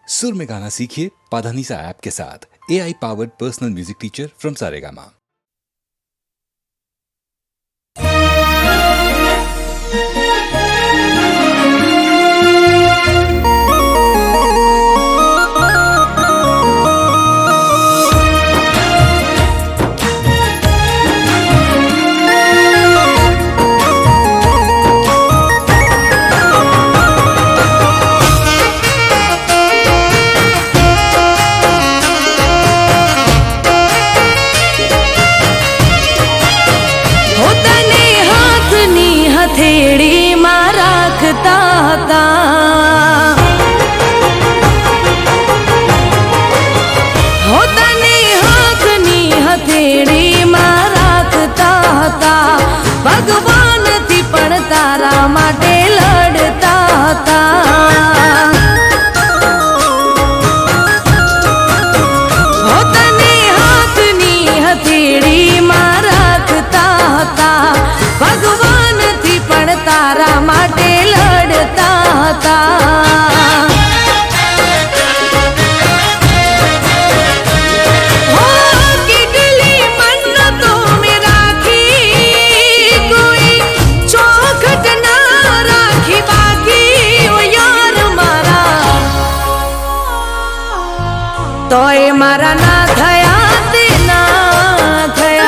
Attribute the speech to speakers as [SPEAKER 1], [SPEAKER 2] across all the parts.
[SPEAKER 1] सुर में गाना सीखिए पाधानीसा ऐप के साथ। AI powered personal music teacher from Saregama.
[SPEAKER 2] हथेड़ी में राखता था हथेड़ी में राखता था भगवान थी पण तारा माटे लड़ता था। हथेड़ी में राखता था भगवान थी पण तारा माटे लड़ता था। हो किडली मन्नतों में राखी कोई चौखट ना राखी बाकी ओ यार मारा तोय मारा ना थया तेना थया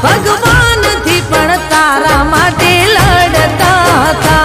[SPEAKER 2] भगवान थी पण तारा माटे लड़ता था।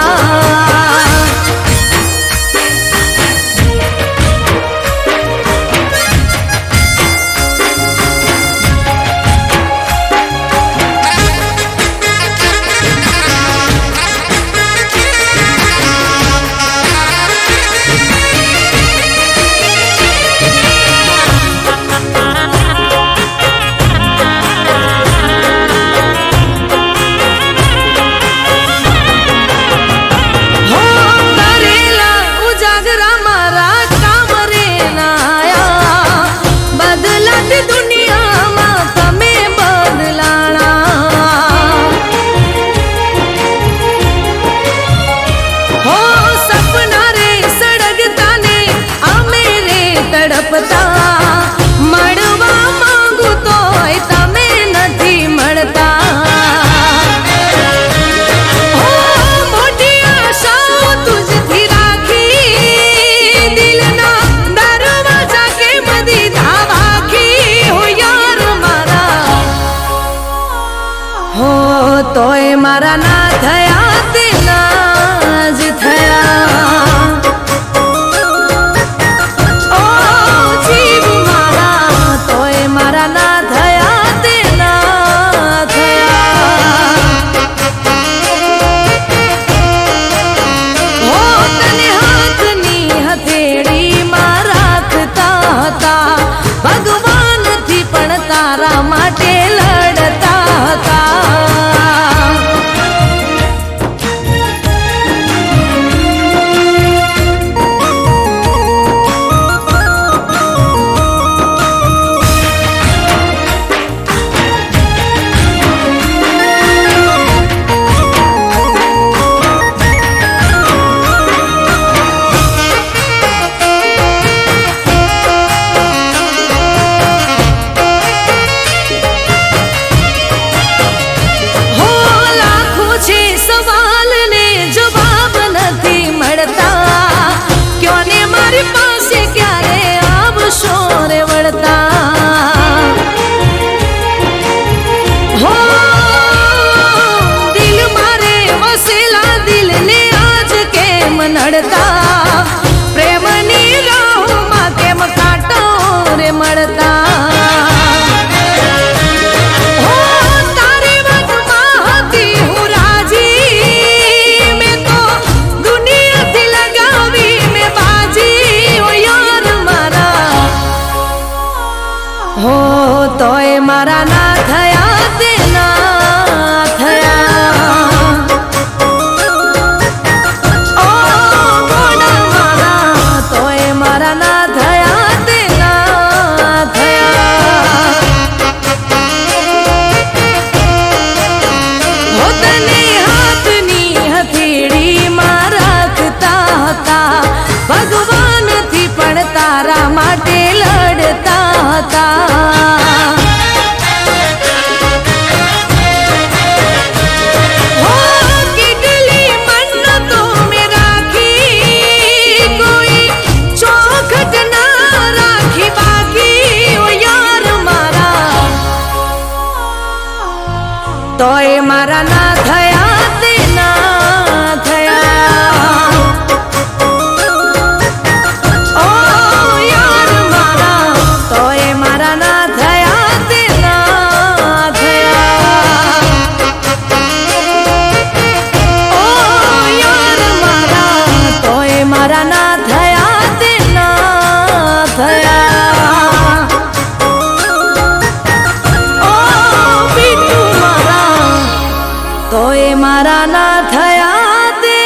[SPEAKER 2] ના થયા તે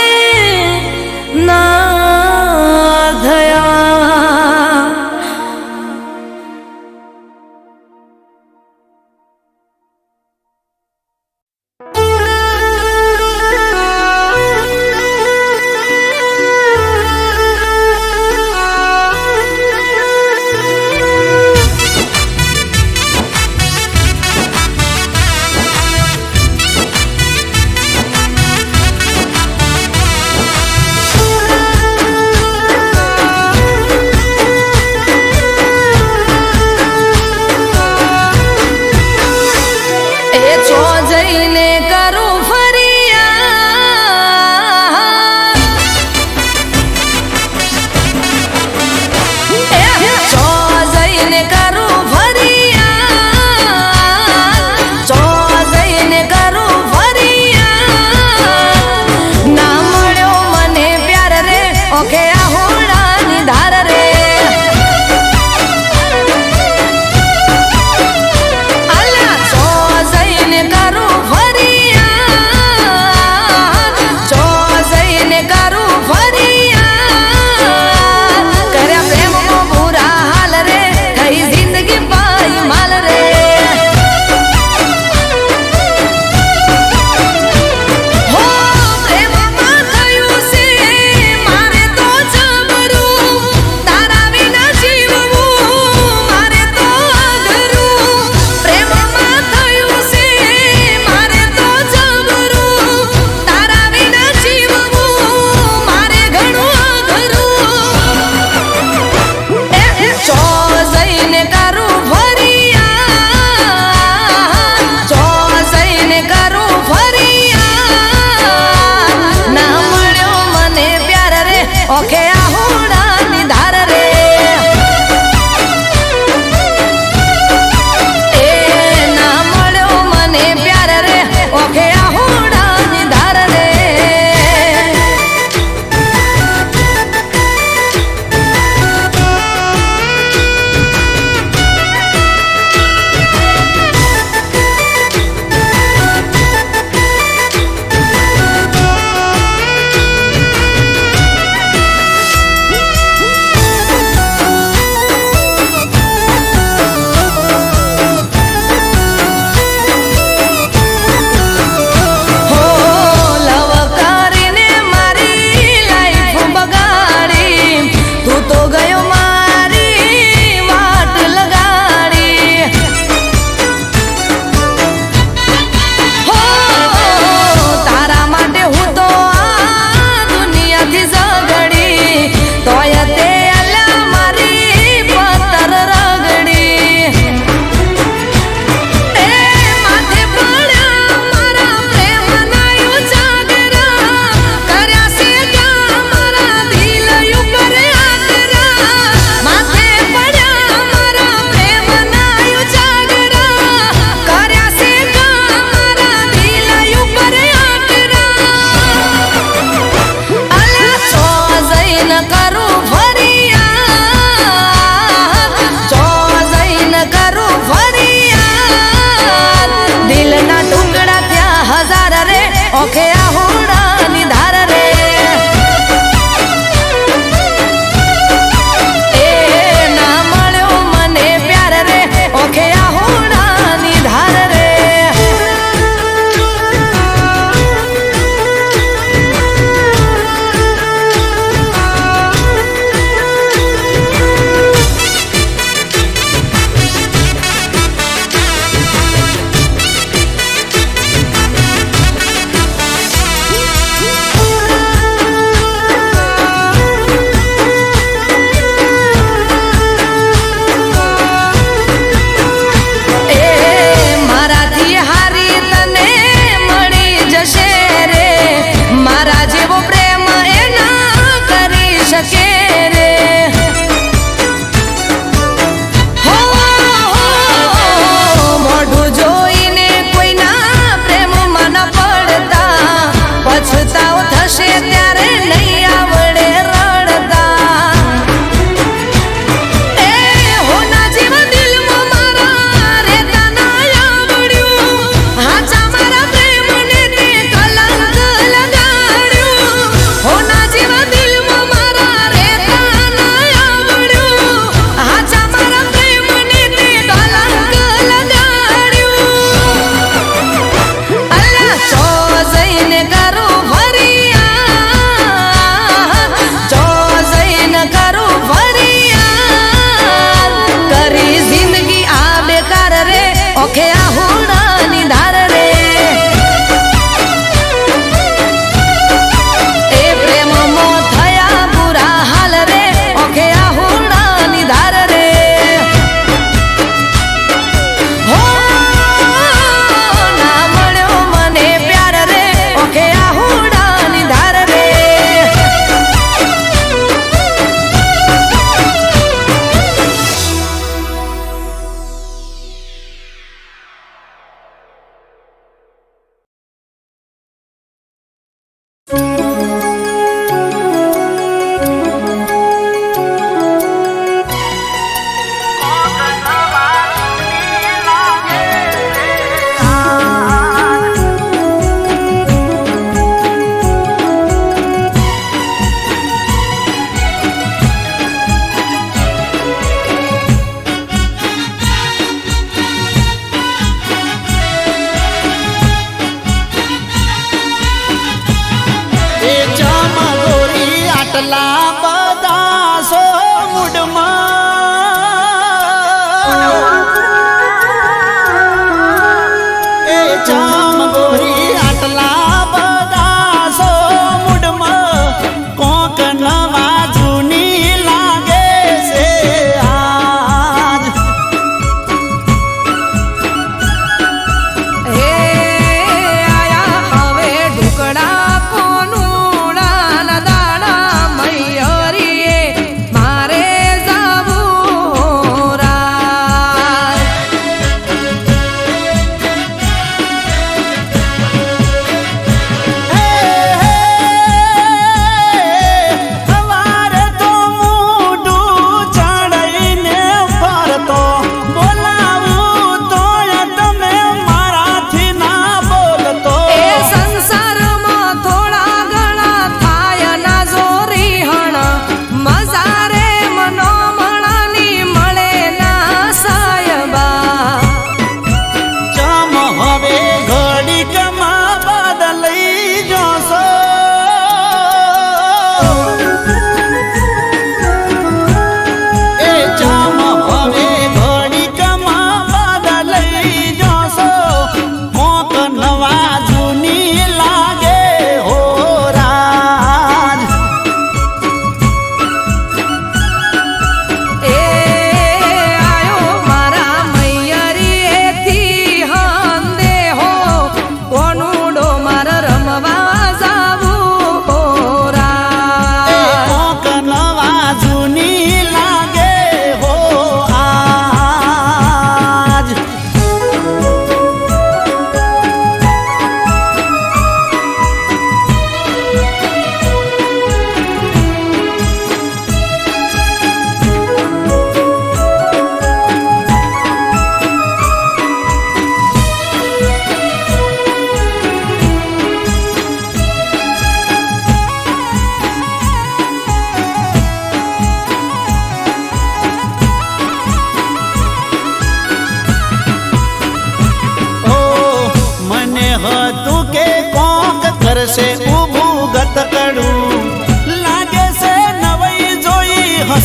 [SPEAKER 2] ના થયા.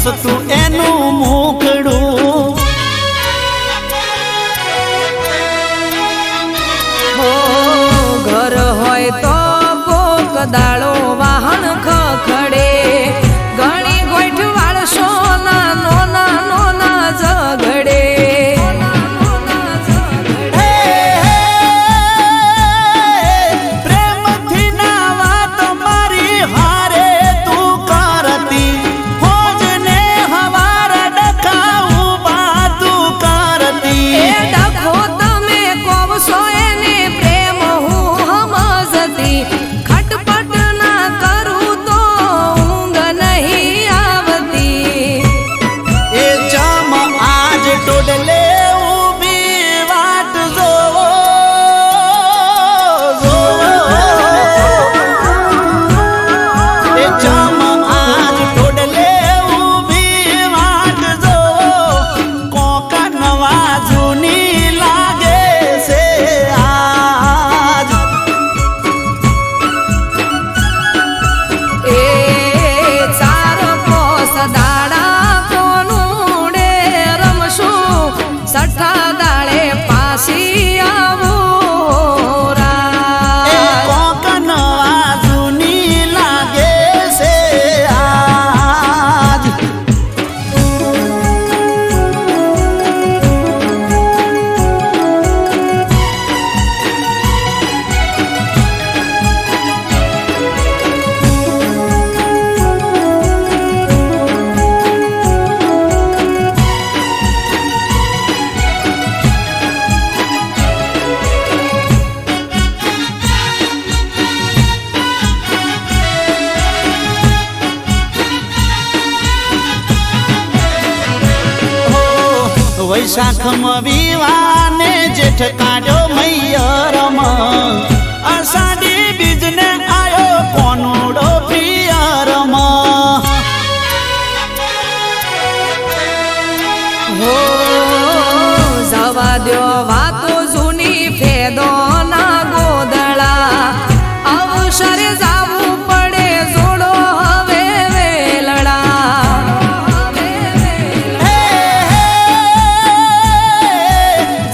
[SPEAKER 3] હસતું એનું મુખડું.
[SPEAKER 2] ઘર હોય તો કોક દાડો વાહન ખખડે, ઘણી ગોઠ વાળશો નાનો નાનો ના ઝઘડે.
[SPEAKER 3] પ્રેમથી ના વાત મારી હારે તું કરતી, હોજને હવાર ડખા ઉભા તું કરતી.
[SPEAKER 2] એ ડખો તમે કોવશો એને પ્રેમ હું સમજતી, ખટપટ ના કરું તો ઊંઘ નહીં આવતી.
[SPEAKER 3] એ ચમ આજ ટોડલે ઊભી વાટ જોવો, એ ચમ આજ ટોડલે ઊભી વાટ જોવો, કોક નવા જૂની લાગે છે આજ.
[SPEAKER 2] એ ચાર કોસ દાડા કોનુડે રમશું, સઠ્ઠા દાડે પાછી આવું
[SPEAKER 3] એ
[SPEAKER 2] રાત.
[SPEAKER 3] કોક નવા જૂની લાગે છે આજ. વૈશાખમાં વિવાને જેઠ કાઢ્યો મૈયરમ, અષાઢી બીજને આયો કોનુડો પિયરમ.
[SPEAKER 2] હો જવા દ્યો વાતો જૂની, ફેદો ના ગોદળા, અવસર જાવું પડે જોડો હવે વેલડા.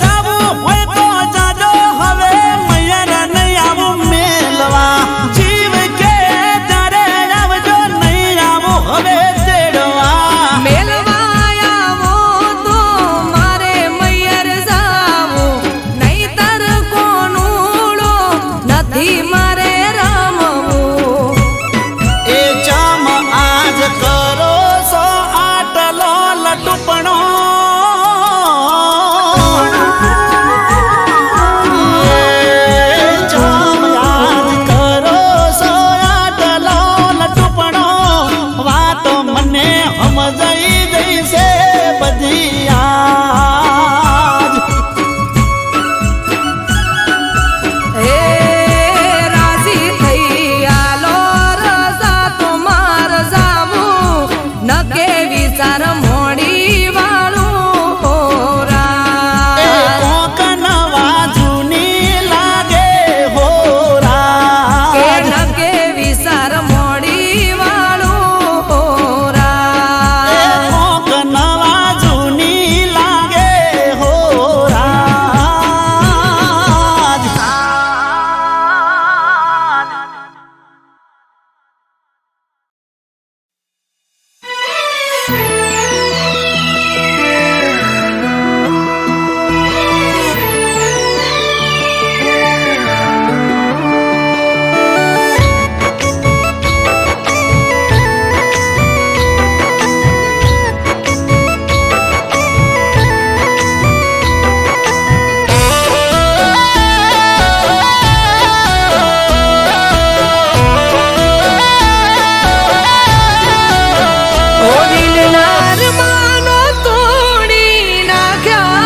[SPEAKER 3] જાવું હોય તો જાજો હવે મૈયર નહીં આવું મેલવા, જીવ કે ત્યારે આવજો નહીં આવું હવે તેડવા.
[SPEAKER 2] મેલવાયાવો તો મારે મૈયર જાવું, નહીતર કોનુડો નથી મારે રમવું.
[SPEAKER 3] એ ચમ આજ કરો સો આટલો લટુપણો, એ ચમ આજ કરો સો આટલો લટુપણો, વાતો મને સમજાઈ જઈ છે બધી આજ.
[SPEAKER 2] હે રાજી થઈ આલો રજા તો માર જાવું, નકે વિચાર મોડી વાળું
[SPEAKER 3] એ
[SPEAKER 2] રાત.
[SPEAKER 3] કોક નવા જૂની લાગે હો રાત.
[SPEAKER 2] એ નકે વિચાર મોડી વાળું રાત.
[SPEAKER 3] કોક નવા જૂની લાગે હો રાત.
[SPEAKER 2] ઓ દિલના અરમાનો તોડી નાખ્યા,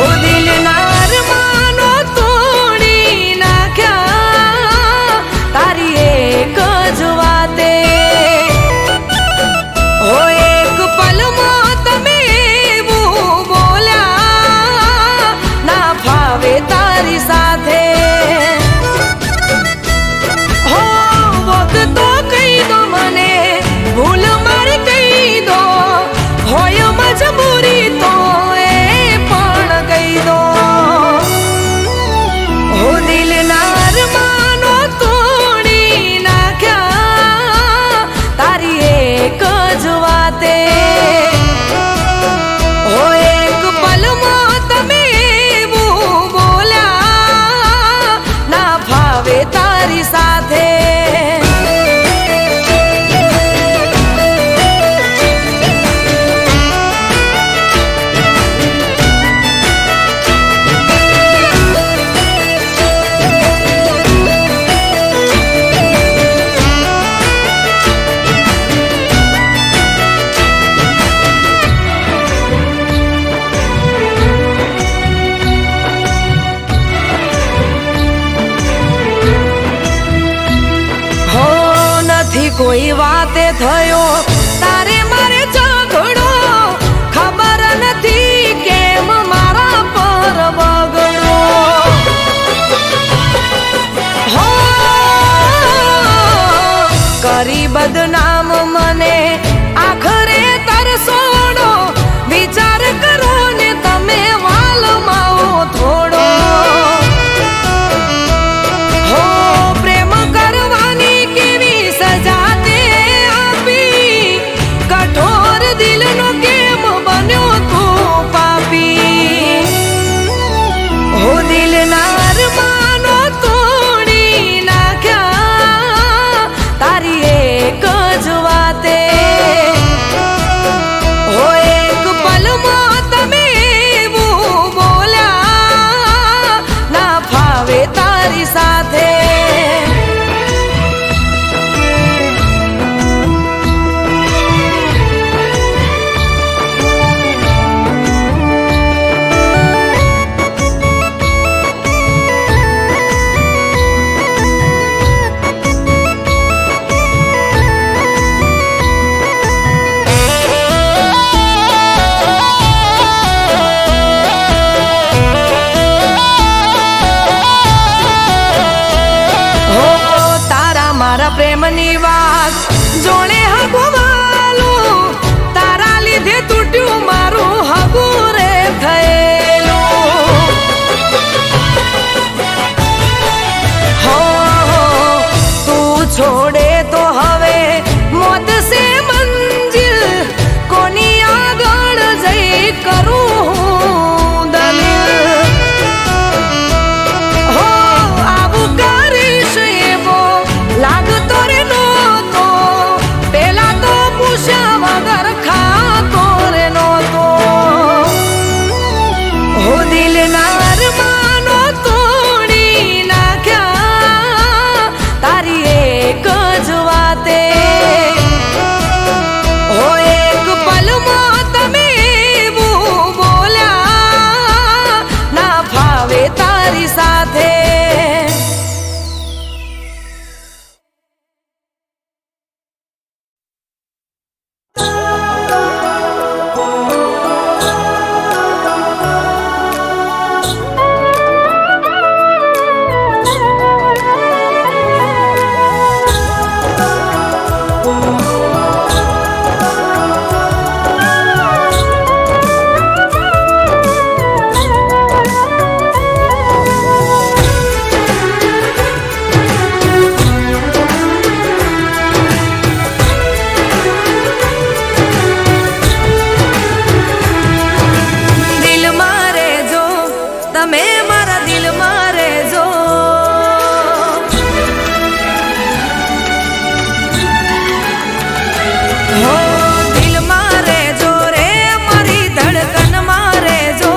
[SPEAKER 2] ઓ દિલના અરમાનો તોડી નાખ્યા, તારી એક જ વાતે. ઓ એક પલમાં તમે એવું બોલ્યા, ના ફાવે તારી સાથે. કોઈ વાતે થયો તારે મારે ઝઘડો ખબર નથી કેમ મારા પર બગડો હો કરી બદનામ મને આખરે તરસોડો વિચાર કરો ને તમે વાલમાઓ થોડો હો પ્રેમ કરવાની કેવી સજા તે આપી કઠોર દિલનો કેમ બન્યો તું પાપી હો દિલના અરમાનો તોડી નાખ્યા તારી એક જ વાતે હો એક પલમાં તમે એવું બોલ્યા ના ફાવે તારી સાથે પ્રેમની વાત જોણે હગવાલું તારા લીધે તૂટ્યું મારું હગું રે થયેલું હો તું છોડે તો હવે મોત સે મંજિલ કોની આગળ જઈ કરું દલીલ હો આવું કરીશ એવો લાગતો રે નહોતો પેલા તો પૂછ્યા વગર ખાતો રે નહોતો હો દિલના અરમાનો તોડી નાખ્યા તારી એક જ વાતે હો એક પલમાં તમે એવું બોલ્યા ના ફાવે તારી સાથે તમે મારા દિલમાં રહેજો હો દિલમાં રહેજો રે મારી ધડકનમાં રહેજો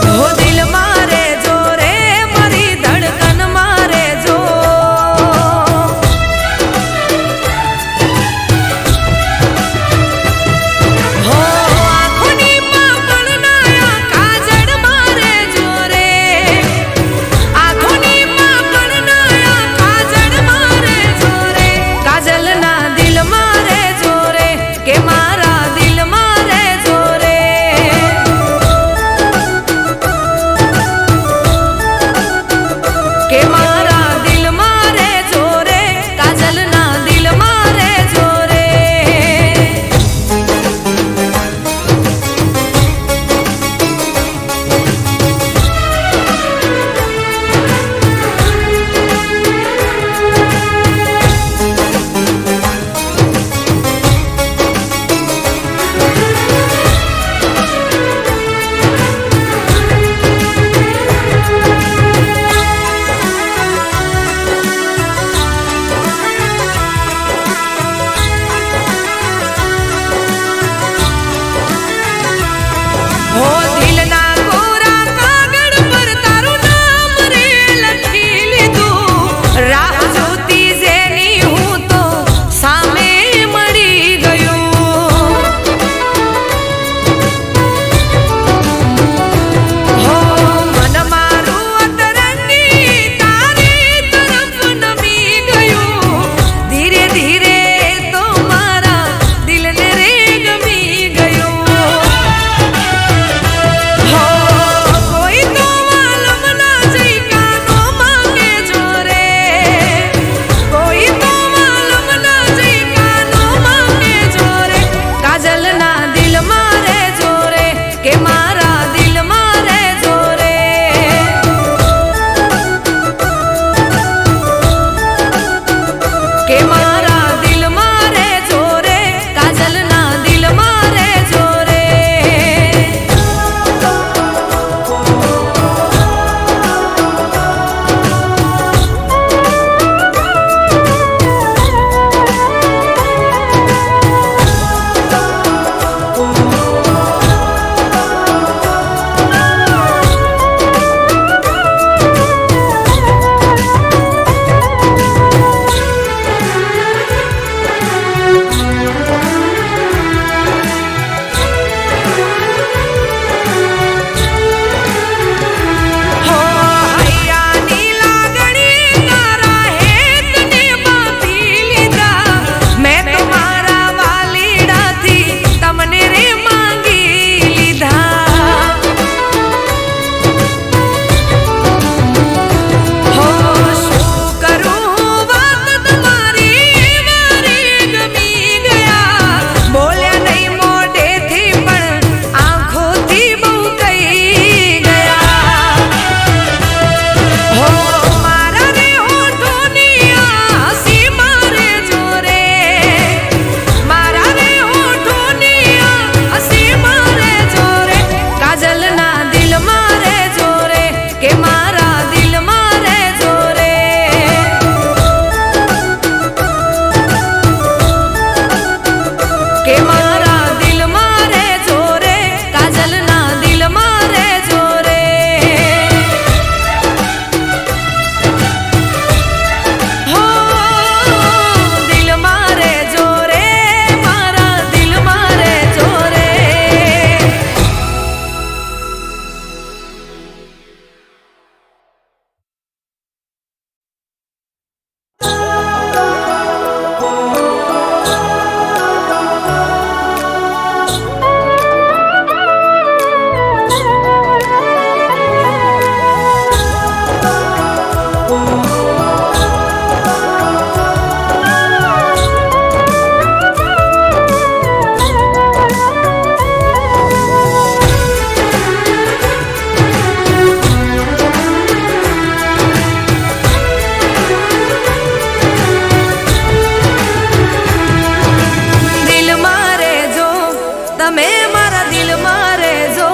[SPEAKER 2] હો દિલમાં રહેજો રે મારી ધડકનમાં રહેજો તમે મારા દિલમાં રહેજો.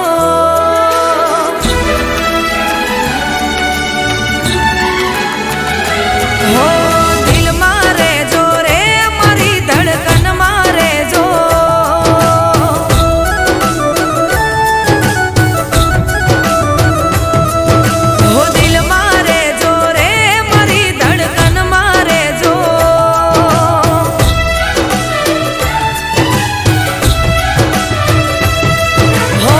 [SPEAKER 2] હો દિલમાં રહેજો રે, મારી ધડકનમાં રહેજો. હો દિલમાં રહેજો રે, મારી ધડકનમાં રહેજો. હો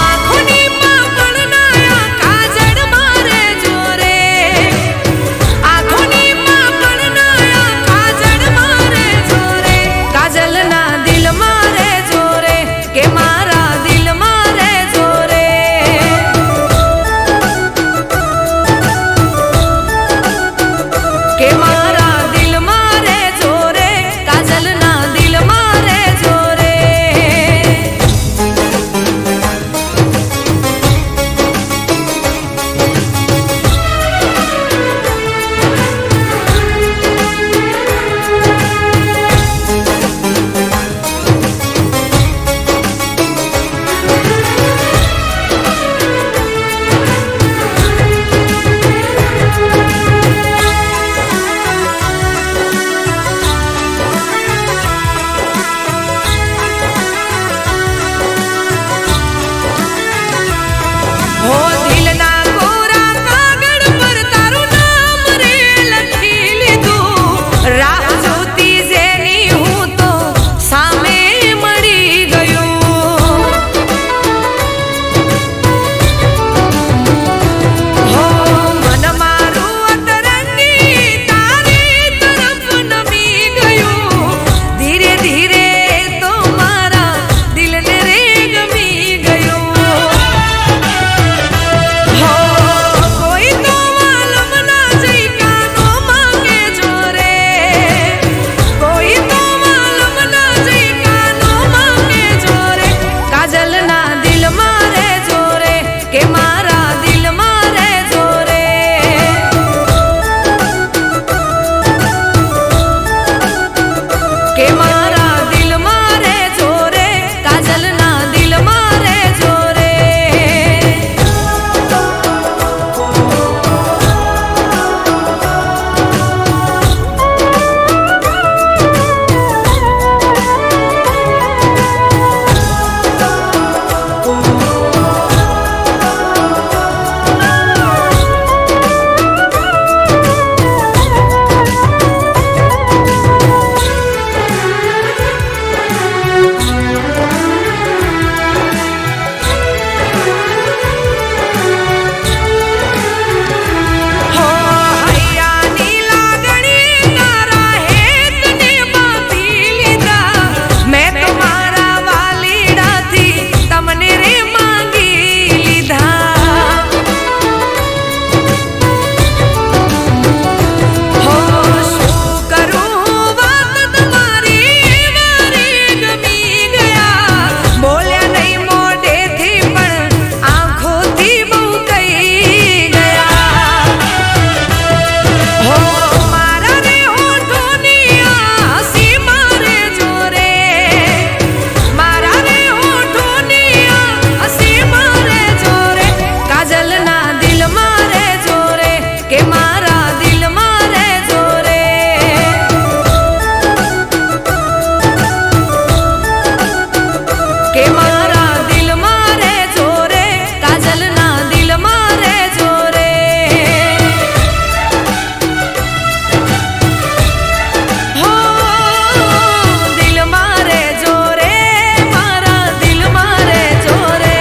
[SPEAKER 2] આંખોની પાપણના કાજળમાં રહેજો રે, આંખોની પાપણના કાજળમાં રહેજો રે. કાજલના દિલમાં રહેજો રે, કે મારા દિલમાં રહેજો રે. કે મારા દિલમાં રહેજો રે, કાજલના દિલમાં રહેજો રે. હો દિલના કોરા કાગળ પર તારું નામ રે લખી લીધું. રાહ જોતી જેની હું તો સામે મળી ગયું. હો મન મારું અતરંગી તારી તરફ નમી ગયું. ધીરે ધીરે તો મારા દિલને રે ગમી ગયું. હો કોઈ તો માલમ ના જઈ કાનો માંગે જોરે, કોઈ તો માલમ ના જઈ કાનો માંગે જોરે. કાજલના દિલમાં રહેજો રે, કે મારા દિલમાં રહેજો રે. કે મારા દિલમાં રહેજો રે, કાજલના દિલમાં રહેજો રે. હો હૈયાની લાગણી તારા હેતને બાંધી લીધા. મેં તો મારા વાલીડાથી તમને રે માંગી લીધા. હો શું કરું વાત તમારી મારી ગમી ગયા. બોલ્યા નહીં મોઢેથી પણ આંખોથી બહુ કહી ગયા. હો મારા રે હોઠોની હસી મારે જોરે, મારા રે હોઠોની હસી મારે જોરે. કાજલના દિલમાં રહેજો રે, કે મારા દિલમાં રહેજો રે. કે મારા દિલમાં રહેજો રે, કાજલના દિલમાં રહેજો રે. હો દિલમાં રહેજો રે, મારા દિલમાં રહેજો રે.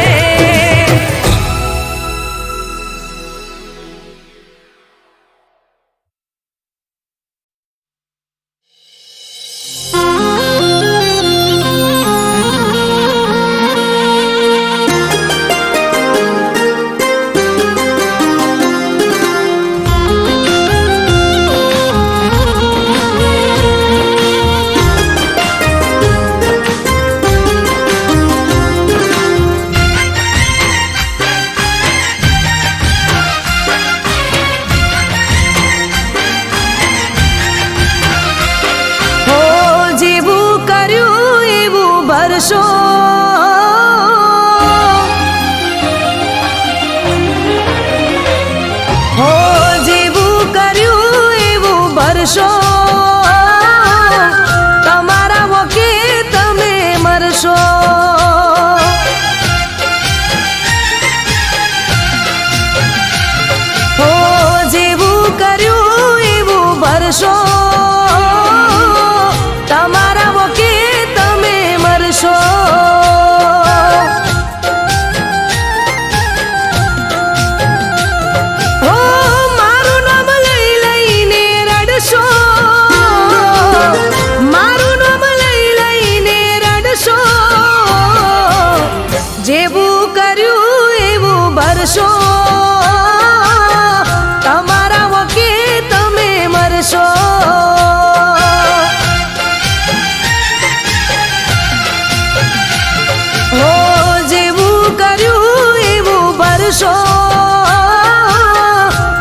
[SPEAKER 2] કરશો ભરશો તમારા વકે તમે મરશો હો જેવું કર્યું એવું ભરશો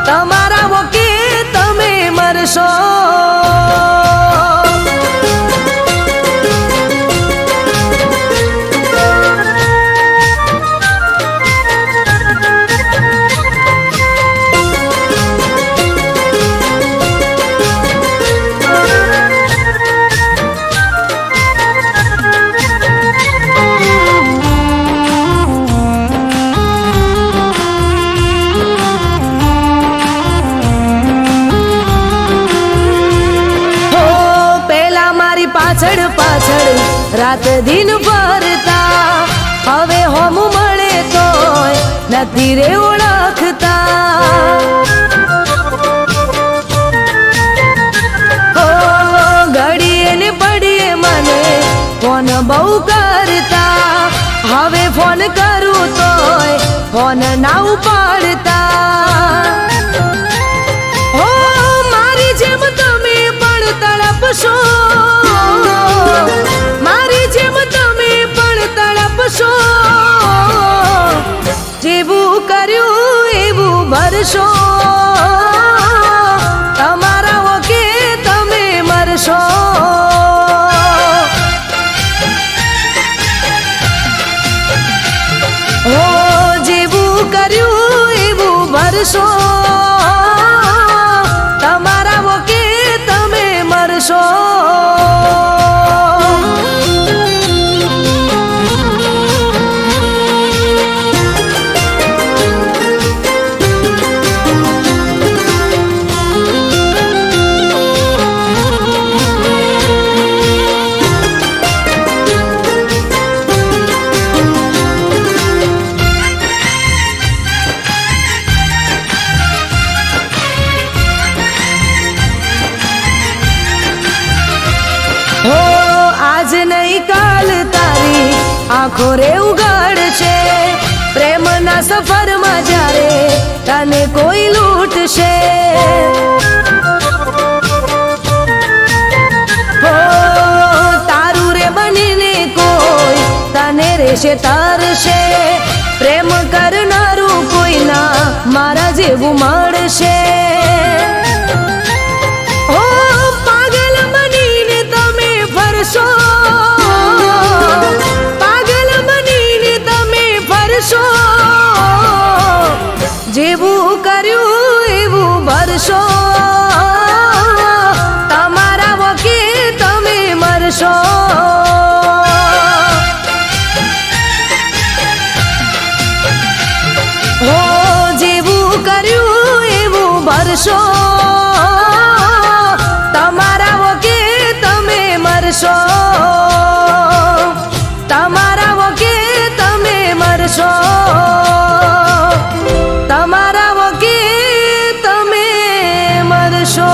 [SPEAKER 2] તમારા વકે તમે મરશો પાછળ પાછળ રાત દિન ભરતા હવે હોમ મળે તોય નથી રે ઓળખતા હો ઘડીએ ને પડીએ મને ફોન બહુ કરતા હવે ફોન કરું તોય ફોન ના ઉપાડતા હો મારી જેમ તમે પણ તડપશો મારી જેમ તમે પણ તડપશો જેવું કર્યું એવું ભરશો તમારા વકે તમે મરશો હો જેવું કર્યું એવું ભરશો તમારા વકે તમે મરશો આજ નહીં કાલ તારી આંખો રે ઉગાડશે પ્રેમના સફરમાં જ્યારે તને કોઈ લૂંટશે હો તારું રે બનીને કોઈ તને રેશે તરશે પ્રેમ કરનારું કોઈ ના મારા જેવું મળશે હો પાગલ બનીને તમે ફરશો પાગલ બનીને તમે ફરશો જેવું કર્યું એવું ભરશો તમારા વકે તમે મરશો હો જેવું કર્યું એવું ભરશો તમારા વકે તમે મરશો તમારા વકે તમે મરશો તમારા વકે તમે મરશો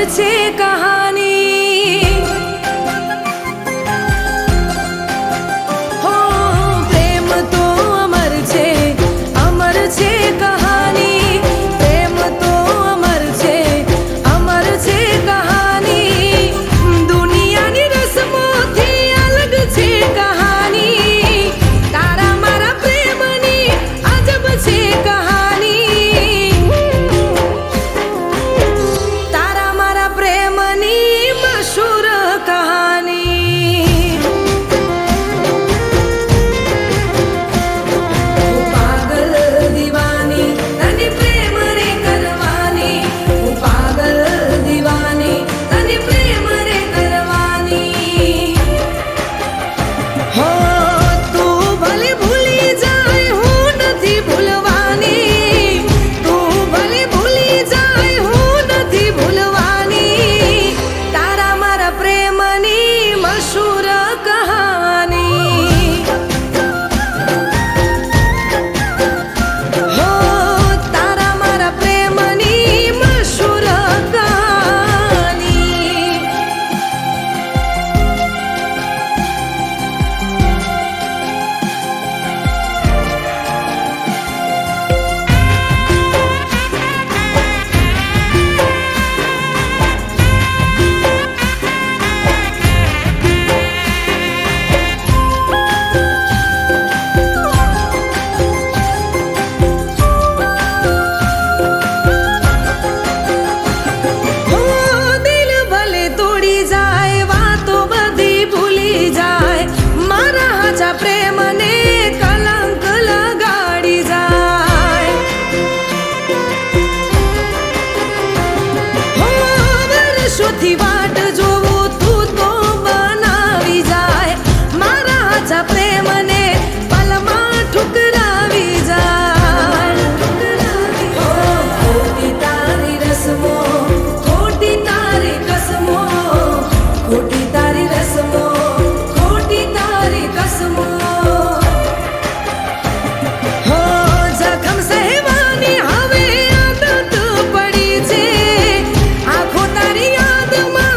[SPEAKER 2] છે કહાની હો પ્રેમ તો અમર છે કહાની પ્રેમ તો અમર છે કહાની દુનિયાની રસમોથી અલગ છે કહાની તારા મારા પ્રેમની અજબ છે કહાની તારા મારા પ્રેમની મશહૂર કહાની હું પાગલ દીવાની તને પ્રેમ રે કરવાની હું પાગલ દીવાની તને પ્રેમ રે કરવાની હો તું ભલે ભૂલી જાય હું નથી ભૂલવાની તું ભલે ભૂલી જાય હું નથી ભૂલવાની તારા મારા પ્રેમની મશહૂર કહાની હો તારા મારા પ્રેમની મશહૂર કહાની હો દિલ ભલે તોડી જાય વાતો બધી ભૂલી જાય મારા હાચા પ્રેમને કલંક લગાડી જાય હો વર્ષોથી વાટ જોવું તું તો બનાવી જાય મારા હાચા પ્રેમને પલમાં ઠુકરાવી જાય હો ખોટી તારી રસમો ખોટી તારી કસમો ખોટી તારી રસમો ખોટી તારી કસમો હો જખમ સહેવાની હવે આદત પડી છે આંખો તારી યાદમાં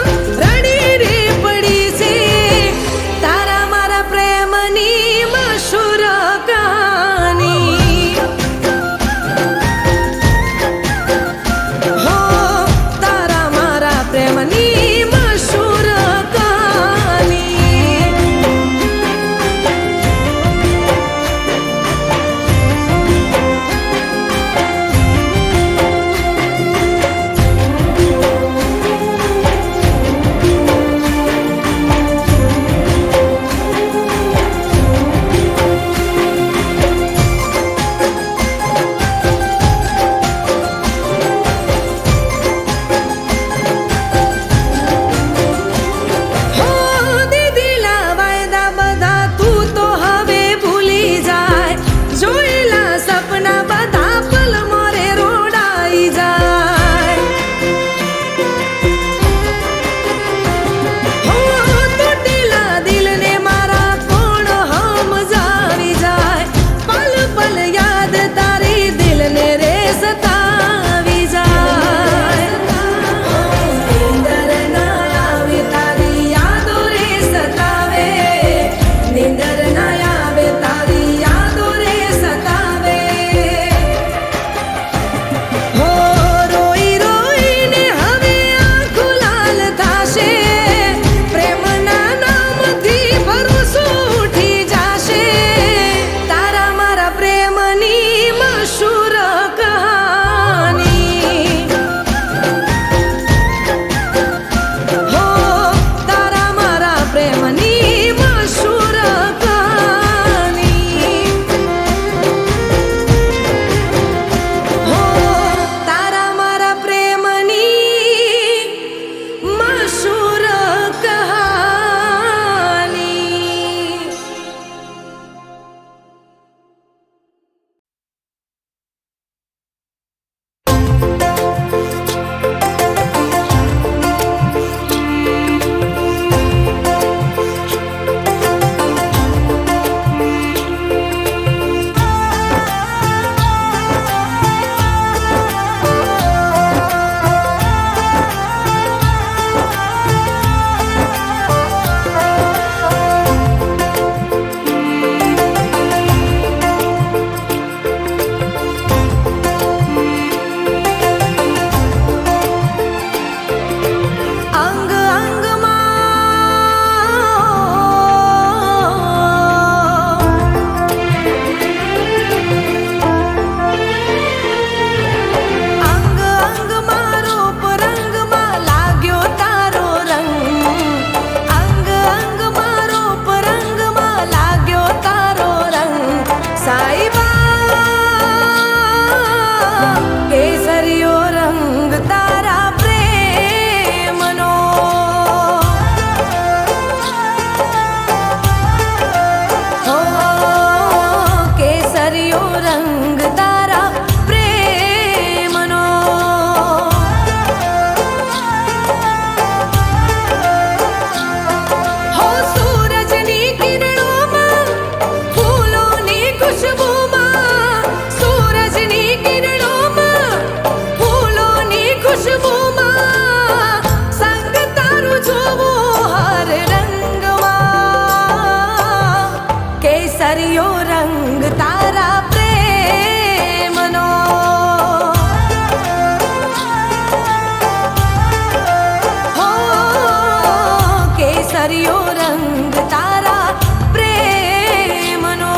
[SPEAKER 2] કેસરિયો રંગ તારા પ્રેમનો.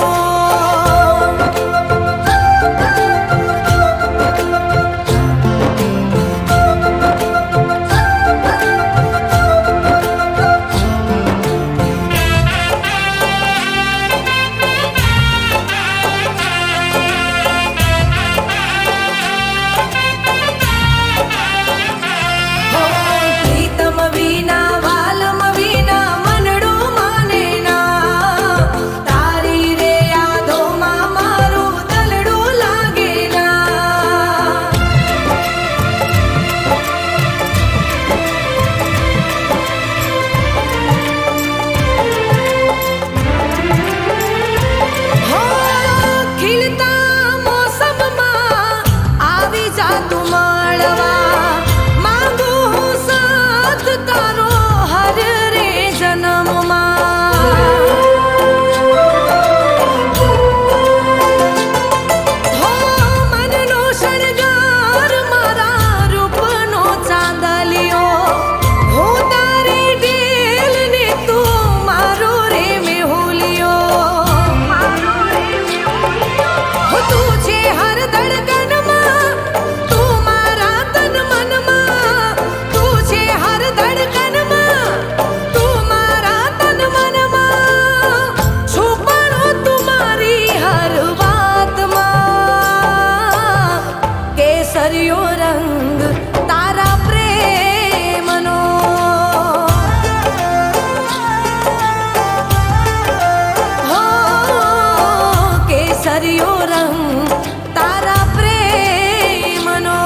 [SPEAKER 2] પ્રીતમ વિના વાલમ વિના મનડો માને ના, તારી રે યાદોમાં મારું દલડું લાગે ના. હો ખીલતા મોસમમાં આવી જા તું મળવા, માંગુ હું સાથ તારો હર રે જન્મમાં. હો મનનો શણગાર મારા રૂપનો ચાંદલિયો, હું તારી ઢેલ ને તું મારો રે મેહુલિયો. હો તું છે હર ધડકનમાં, તું મારા તન મનમાં, તું છે હર ધડકનમાં, તું મારા તન મનમાં, છુપાણો તું મારી હર વાતમાં. કેસરિયો રંગ તારા પ્રેમનો. હો કેસરિયો રંગ તારા પ્રેમનો.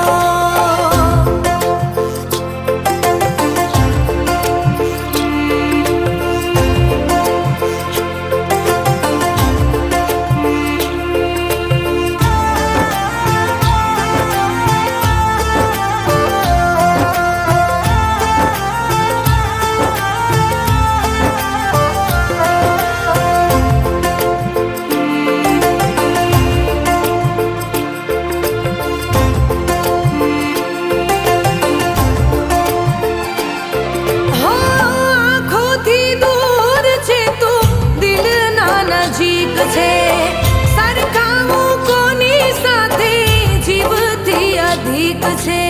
[SPEAKER 2] હો આંખોથી દૂર છે તું, દિલના નજીક છે, સરખાવું કોની સાથે જીવથી અધિક છે.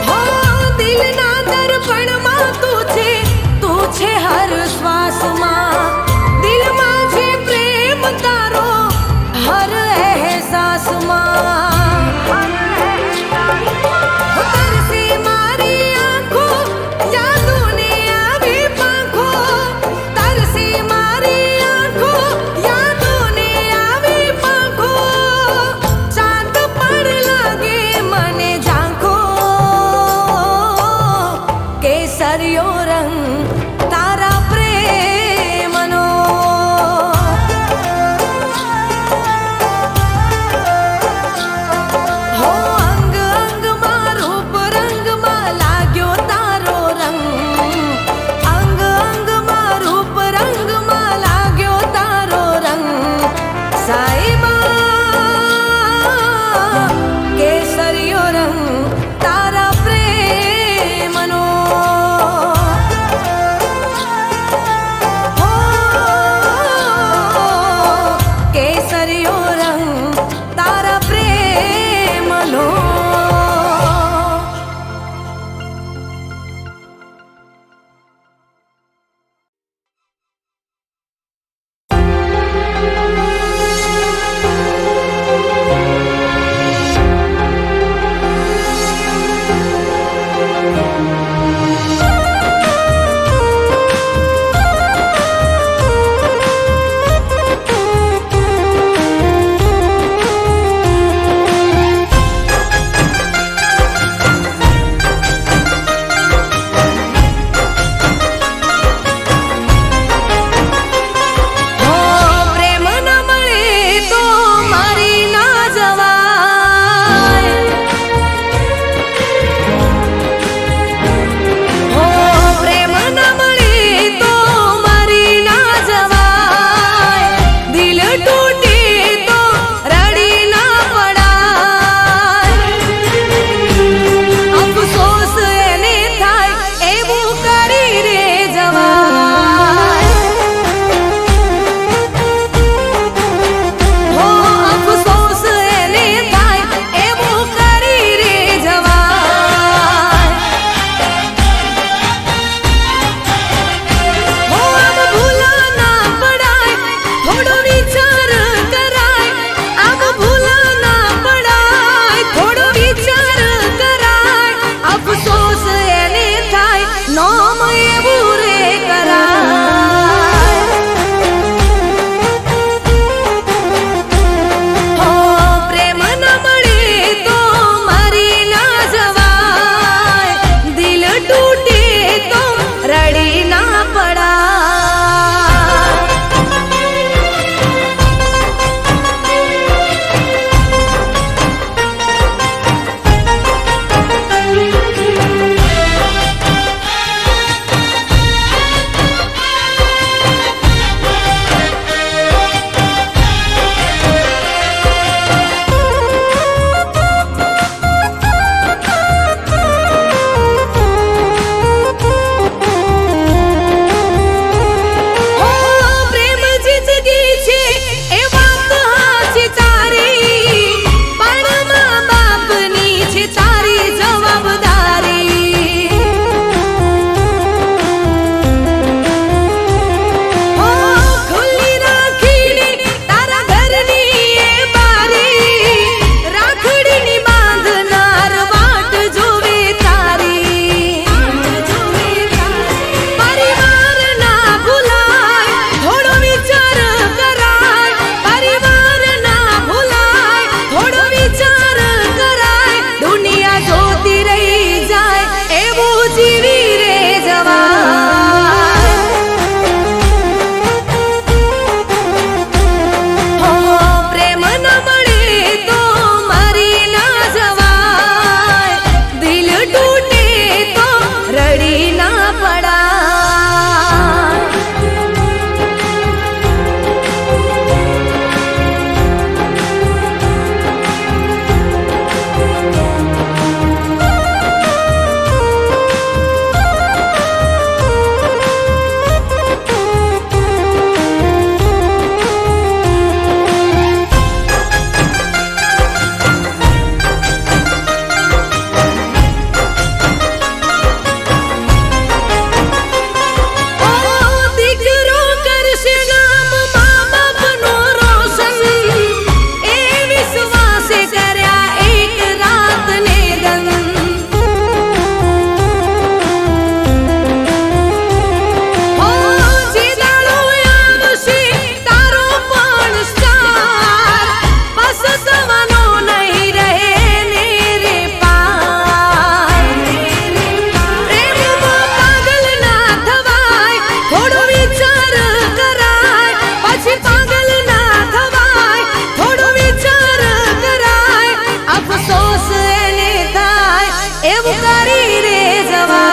[SPEAKER 2] હો દિલના દર્પણમાં તું છે હર શ્વાસમાં, દિલમાં છે પ્રેમ તારો હર અહેસાસમાં. તરસે મારી આંખો યાદોને આવી પાંખો, તરસે મારી આંખો યાદોને આવી એવું કરી રે જવા